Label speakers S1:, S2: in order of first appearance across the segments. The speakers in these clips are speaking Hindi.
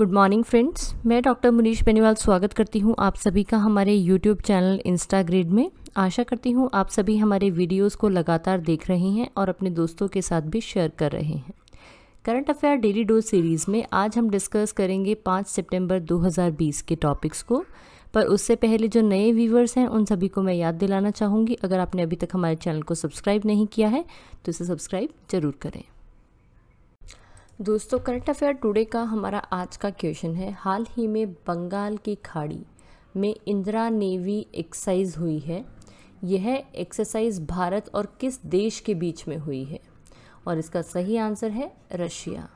S1: गुड मॉर्निंग फ्रेंड्स, मैं डॉक्टर मुनीश बेनीवाल स्वागत करती हूं आप सभी का हमारे यूट्यूब चैनल इंस्टाग्रिड में। आशा करती हूं आप सभी हमारे वीडियोस को लगातार देख रहे हैं और अपने दोस्तों के साथ भी शेयर कर रहे हैं। Current affair daily dose series में आज हम डिस्कस करेंगे 5 सितंबर 2020 के टॉपिक्स को। पर उससे पहले जो नए व्यूवर्स हैं उन सभी को मैं याद दिलाना चाहूँगी, अगर आपने अभी तक हमारे चैनल को सब्सक्राइब नहीं किया है तो इसे सब्सक्राइब ज़रूर करें। दोस्तों, करंट अफेयर टुडे का हमारा आज का क्वेश्चन है, हाल ही में बंगाल की खाड़ी में इंदिरा नेवी एक्सरसाइज हुई है। यह एक्सरसाइज भारत और किस देश के बीच में हुई है? और इसका सही आंसर है रशिया।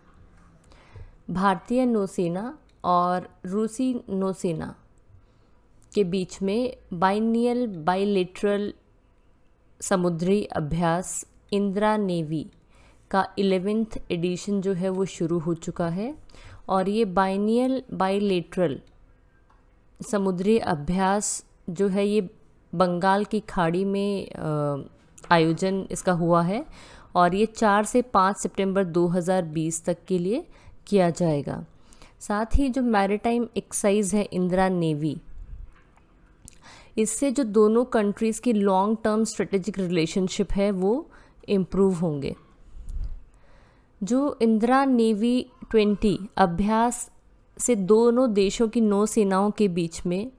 S1: भारतीय नौसेना और रूसी नौसेना के बीच में बाइलेटरल समुद्री अभ्यास इंदिरा नेवी का 11th एडिशन जो है वो शुरू हो चुका है। और ये बाइलेटरल समुद्री अभ्यास जो है ये बंगाल की खाड़ी में आयोजन इसका हुआ है और ये 4 से 5 सितंबर 2020 तक के लिए किया जाएगा। साथ ही जो मैरीटाइम एक्सरसाइज है इंदिरा नेवी, इससे जो दोनों कंट्रीज़ की लॉन्ग टर्म स्ट्रेटेजिक रिलेशनशिप है वो इम्प्रूव होंगे। जो इंदिरा नेवी 20 अभ्यास से दोनों देशों की नौसेनाओं के बीच में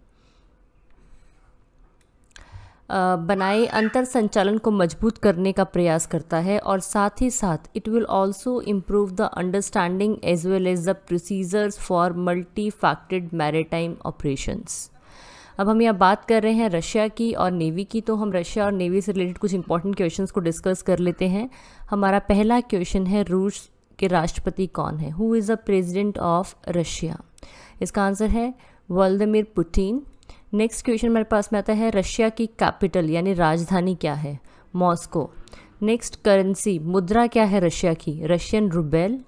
S1: बनाए अंतर संचालन को मजबूत करने का प्रयास करता है और साथ ही साथ it will also improve the understanding as well as the procedures for multi faceted maritime operations. अब हम यहाँ बात कर रहे हैं रशिया की और नेवी की, तो हम रशिया और नेवी से रिलेटेड कुछ इंपॉर्टेंट क्वेश्चंस को डिस्कस कर लेते हैं। हमारा पहला क्वेश्चन है, रूस के राष्ट्रपति कौन है? Who is the president of Russia? इसका आंसर है व्लादिमीर पुतिन। नेक्स्ट क्वेश्चन मेरे पास में आता है, रशिया की कैपिटल यानी राजधानी क्या है? मॉस्को। नेक्स्ट, करेंसी मुद्रा क्या है रशिया की? रशियन रूबेल।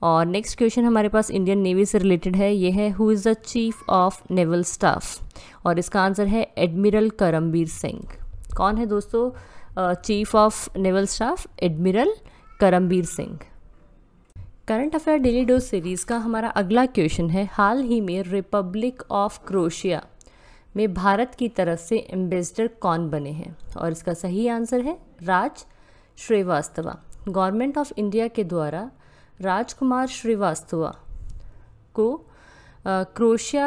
S1: और नेक्स्ट क्वेश्चन हमारे पास इंडियन नेवी से रिलेटेड है, ये है who is the chief of naval staff? और इसका आंसर है एडमिरल करमबीर सिंह। कौन है दोस्तों chief of naval staff? Admiral Karambir Singh. Current affair daily dose series का हमारा अगला क्वेश्चन है, हाल ही में रिपब्लिक ऑफ क्रोएशिया में भारत की तरफ से एम्बेसडर कौन बने हैं? और इसका सही आंसर है Raj Srivastava. Government of India के द्वारा राजकुमार श्रीवास्तव को क्रोएशिया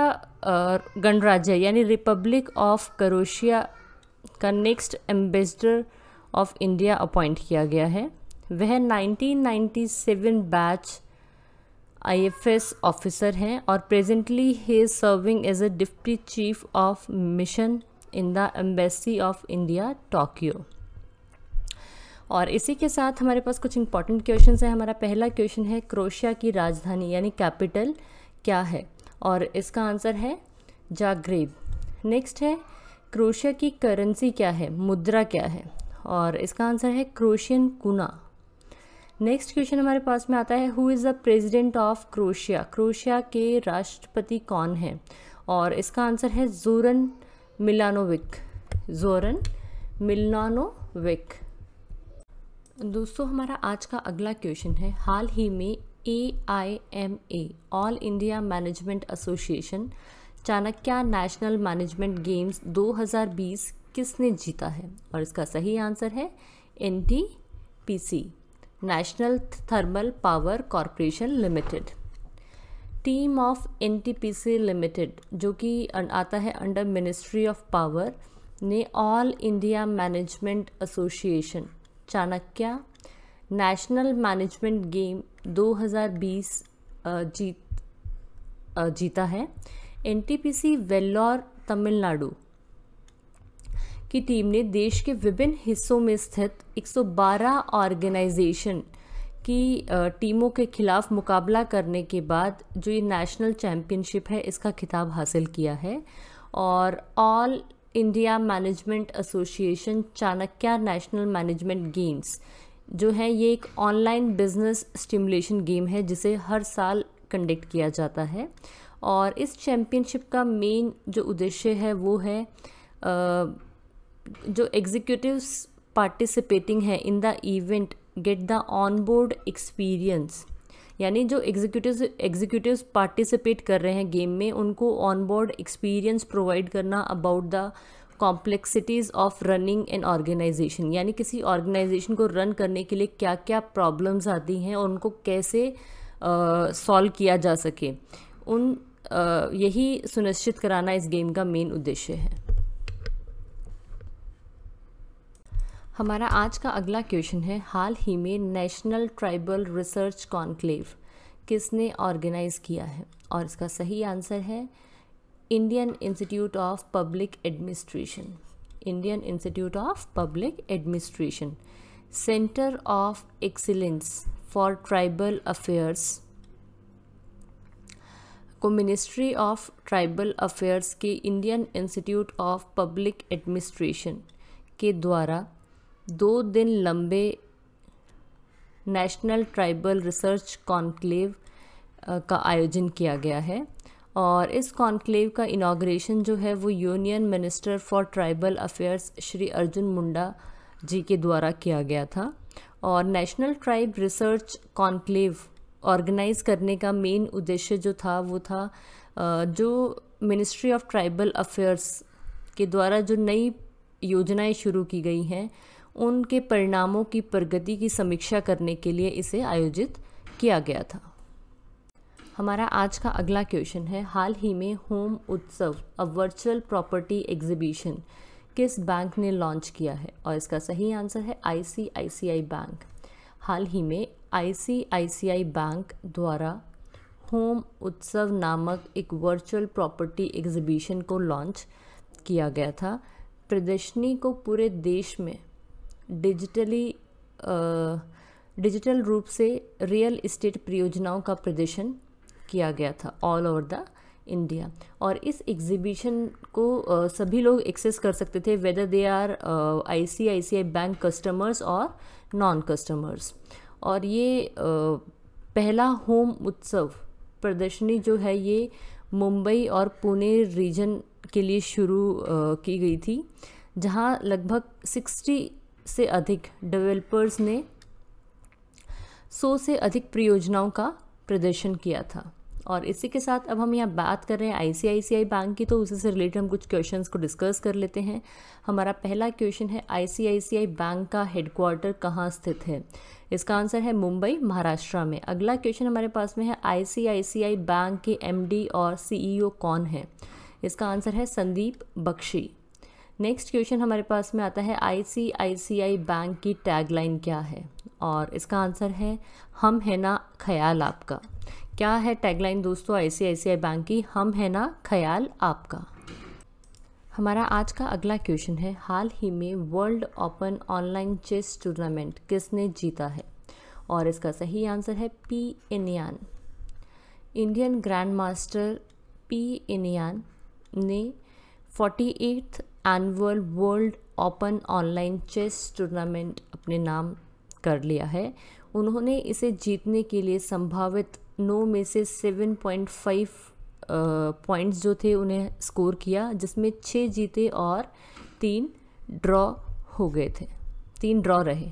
S1: गणराज्य यानी रिपब्लिक ऑफ क्रोएशिया का next ambassador of India appoint किया गया है। वह 1997 बैच IFS ऑफिसर हैं और presently he is serving as a deputy chief of mission in the embassy of India Tokyo. और इसी के साथ हमारे पास कुछ इंपॉर्टेंट क्वेश्चंस हैं। हमारा पहला क्वेश्चन है, क्रोएशिया की राजधानी यानी कैपिटल क्या है? और इसका आंसर है जाग्रेब। नेक्स्ट है, क्रोएशिया की करेंसी क्या है? मुद्रा क्या है? और इसका आंसर है क्रोएशियन कूना। नेक्स्ट क्वेश्चन हमारे पास में आता है, who is the president of Croatia? Croatia के राष्ट्रपति कौन है? और इसका आंसर है जोरन मिलानोविक। जोरन मिलानोविक। दोस्तों, हमारा आज का अगला क्वेश्चन है, हाल ही में AIMA all India management association Chanakya national management games 2020 किसने जीता है? और इसका सही आंसर है NTPC, national thermal power corporation limited. Team of NTPC limited जो कि आता है अंडर मिनिस्ट्री ऑफ पावर ने all India management association Chanakya national management game 2020 जीता है। NTPC वेल्लोर तमिलनाडु की टीम ने देश के विभिन्न हिस्सों में स्थित 112 ऑर्गेनाइजेशन की टीमों के खिलाफ मुकाबला करने के बाद जो ये नेशनल चैम्पियनशिप है इसका खिताब हासिल किया है। और all India management association Chanakya national management games जो है ये एक ऑनलाइन बिजनेस स्टिमुलेशन गेम है जिसे हर साल कंडक्ट किया जाता है। और इस चैम्पियनशिप का मेन जो उद्देश्य है वो है जो एग्जीक्यूटिव्स पार्टिसिपेटिंग है in the event get the on board experience यानी जो एग्जीक्यूटिव्स पार्टिसिपेट कर रहे हैं गेम में, उनको ऑन बोर्ड एक्सपीरियंस प्रोवाइड करना about the complexities of running an organization, यानी किसी ऑर्गेनाइजेशन को रन करने के लिए क्या क्या प्रॉब्लम्स आती हैं और उनको कैसे सॉल्व किया जा सके, यही सुनिश्चित कराना इस गेम का मेन उद्देश्य है। हमारा आज का अगला क्वेश्चन है, हाल ही में नेशनल ट्राइबल रिसर्च कॉन्क्लेव किसने ऑर्गेनाइज किया है? और इसका सही आंसर है Indian institute of public administration. Indian institute of public administration, centre of excellence for tribal affairs को मिनिस्ट्री ऑफ ट्राइबल अफेयर्स के Indian institute of public administration के द्वारा 2 दिन लंबे नेशनल ट्राइबल रिसर्च कॉन्क्लेव का आयोजन किया गया है। और इस कॉन्क्लेव का इनॉग्रेशन जो है वो union minister for tribal affairs Shri Arjun Munda ji के द्वारा किया गया था। और national tribe research conclave organise करने का मेन उद्देश्य जो था वो था जो मिनिस्ट्री ऑफ ट्राइबल अफेयर्स के द्वारा जो नई योजनाएं शुरू की गई हैं उनके परिणामों की प्रगति की समीक्षा करने के लिए इसे आयोजित किया गया था। हमारा आज का अगला क्वेश्चन है, हाल ही में होम उत्सव अ वर्चुअल प्रॉपर्टी एग्जीबिशन किस बैंक ने लॉन्च किया है? और इसका सही आंसर है ICICI बैंक। हाल ही में ICICI बैंक द्वारा होम उत्सव नामक एक वर्चुअल प्रॉपर्टी एग्जीबिशन को लॉन्च किया गया था। प्रदर्शनी को पूरे देश में डिजिटल रूप से रियल एस्टेट परियोजनाओं का प्रदर्शन किया गया था ऑल ओवर द इंडिया। और इस एग्जीबिशन को सभी लोग एक्सेस कर सकते थे, whether they are ICICI bank customers और नॉन कस्टमर्स। और ये पहला होम उत्सव प्रदर्शनी जो है ये मुंबई और पुणे रीजन के लिए शुरू की गई थी, जहां लगभग 60 से अधिक डेवलपर्स ने 100 से अधिक परियोजनाओं का प्रदर्शन किया था। और इसी के साथ अब हम यहाँ बात कर रहे हैं ICICI बैंक की, तो उसी से रिलेटेड हम कुछ क्वेश्चंस को डिस्कस कर लेते हैं। हमारा पहला क्वेश्चन है, ICICI बैंक का हेडक्वार्टर कहाँ स्थित है? इसका आंसर है मुंबई, महाराष्ट्र में। अगला क्वेश्चन हमारे पास में है, ICICI बैंक के MD और CEO कौन है? इसका आंसर है संदीप बख्शी। नेक्स्ट क्वेश्चन हमारे पास में आता है, ICICI बैंक की टैगलाइन क्या है? और इसका आंसर है हम है ना ख्याल आपका। क्या है टैगलाइन दोस्तों ICICI बैंक की? हम है ना ख्याल आपका। हमारा आज का अगला क्वेश्चन है, हाल ही में world open online chess tournament किसने जीता है? और इसका सही आंसर है P Iniyan. Indian grand master P Iniyan ने 48th annual world open online chess tournament अपने नाम कर लिया है। उन्होंने इसे जीतने के लिए संभावित 9 में से 7.5 पॉइंट्स जो थे उन्हें स्कोर किया, जिसमें 6 जीते और 3 ड्रॉ हो गए थे, 3 ड्रॉ रहे।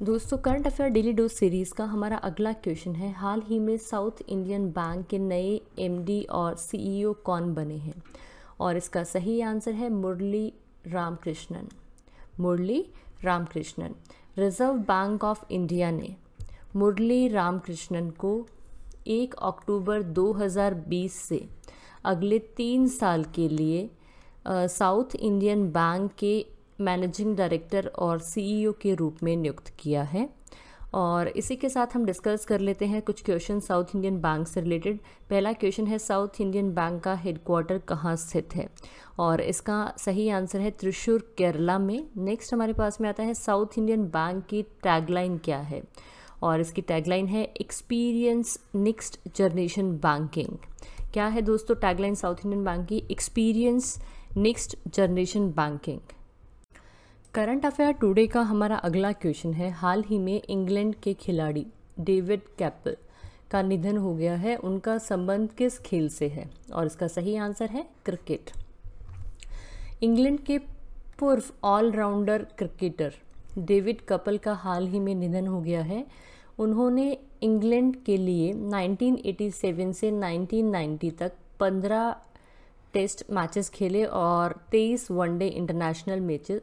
S1: दोस्तों current affair daily dose series का हमारा अगला क्वेश्चन है, हाल ही में साउथ इंडियन बैंक के नए MD और CEO कौन बने हैं? और इसका सही आंसर है Murali Ramakrishnan. Murali Ramakrishnan. Reserve bank of India ने मुरली रामकृष्णन को 1 अक्टूबर 2020 से अगले 3 साल के लिए साउथ इंडियन बैंक के मैनेजिंग डायरेक्टर और CEO के रूप में नियुक्त किया है। और इसी के साथ हम डिस्कस कर लेते हैं कुछ क्वेश्चन साउथ इंडियन बैंक से रिलेटेड। पहला क्वेश्चन है, साउथ इंडियन बैंक का हेडक्वार्टर कहाँ स्थित है? और इसका सही आंसर है त्रिशूर, केरला में। नेक्स्ट हमारे पास में आता है, साउथ इंडियन बैंक की टैगलाइन क्या है? और इसकी टैगलाइन है एक्सपीरियंस नेक्स्ट जनरेशन बैंकिंग। क्या है दोस्तों टैगलाइन साउथ इंडियन बैंक की? Experience next generation banking. Current affair today का हमारा अगला क्वेश्चन है, हाल ही में इंग्लैंड के खिलाड़ी डेविड कैपल का निधन हो गया है, उनका संबंध किस खेल से है? और इसका सही आंसर है क्रिकेट। इंग्लैंड के पूर्व ऑलराउंडर क्रिकेटर डेविड कैपल का हाल ही में निधन हो गया है। उन्होंने इंग्लैंड के लिए 1987 से 1990 तक 15 टेस्ट मैचेस खेले और 23 वनडे इंटरनेशनल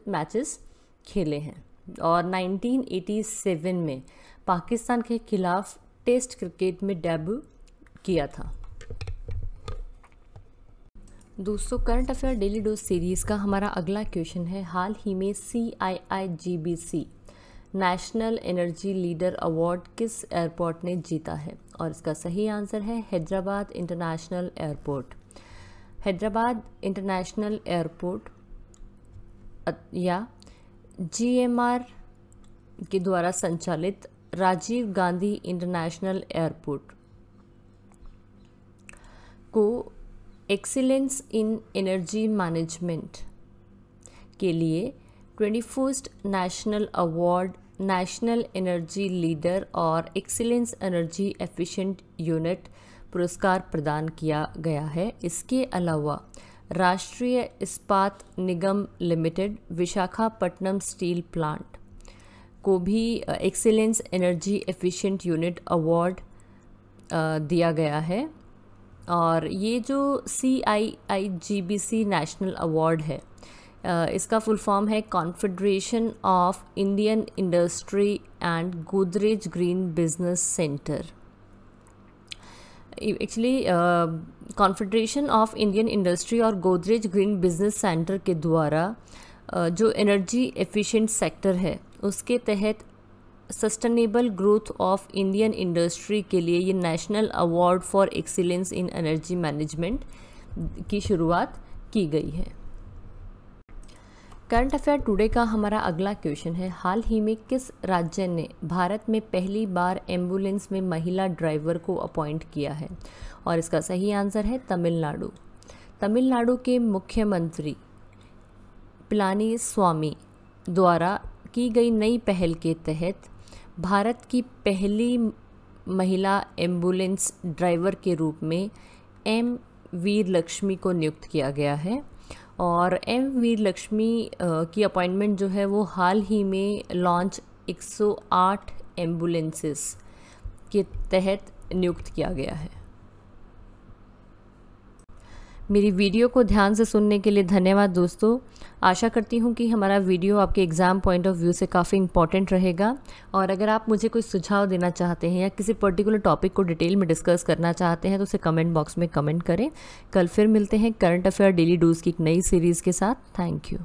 S1: मैचेस खेले हैं और 1987 में पाकिस्तान के खिलाफ टेस्ट क्रिकेट में डेब्यू किया था। दोस्तों, current affair daily dose series का हमारा अगला क्वेश्चन है, हाल ही में CIIGBC national energy leader award किस एयरपोर्ट ने जीता है? और इसका सही आंसर है Hyderabad international airport. Hyderabad international airport या GMR के द्वारा संचालित राजीव गांधी इंटरनेशनल एयरपोर्ट को एक्सीलेंस इन एनर्जी मैनेजमेंट के लिए 21st national award national energy leader और एक्सीलेंस एनर्जी एफिशिएंट यूनिट पुरस्कार प्रदान किया गया है। इसके अलावा राष्ट्रीय इस्पात निगम लिमिटेड विशाखापट्टनम स्टील प्लांट को भी excellence energy efficient unit award दिया गया है। और ये जो CIIGBC नेशनल अवार्ड है, इसका फुल फॉर्म है confederation of Indian industry and Godrej green business centre. Actually confederation of Indian industry और गोदरेज ग्रीन बिजनेस सेंटर के द्वारा जो एनर्जी एफिशिएंट सेक्टर है उसके तहत sustainable growth of Indian industry के लिए ये national award for excellence in energy management की शुरुआत की गई है। करंट अफेयर टुडे का हमारा अगला क्वेश्चन है, हाल ही में किस राज्य ने भारत में पहली बार एम्बुलेंस में महिला ड्राइवर को अपॉइंट किया है? और इसका सही आंसर है तमिलनाडु। तमिलनाडु के मुख्यमंत्री पलानी स्वामी द्वारा की गई नई पहल के तहत भारत की पहली महिला एम्बुलेंस ड्राइवर के रूप में M वीर लक्ष्मी को नियुक्त किया गया है। और M वीर लक्ष्मी की अपॉइंटमेंट जो है वो हाल ही में लॉन्च 108 एम्बुलेंसेस के तहत नियुक्त किया गया है। मेरी वीडियो को ध्यान से सुनने के लिए धन्यवाद दोस्तों। आशा करती हूँ कि हमारा वीडियो आपके एग्ज़ाम पॉइंट ऑफ व्यू से काफ़ी इंपॉर्टेंट रहेगा। और अगर आप मुझे कोई सुझाव देना चाहते हैं या किसी पर्टिकुलर टॉपिक को डिटेल में डिस्कस करना चाहते हैं तो उसे कमेंट बॉक्स में कमेंट करें। कल फिर मिलते हैं करंट अफेयर डेली डोज की एक नई सीरीज़ के साथ। Thank you.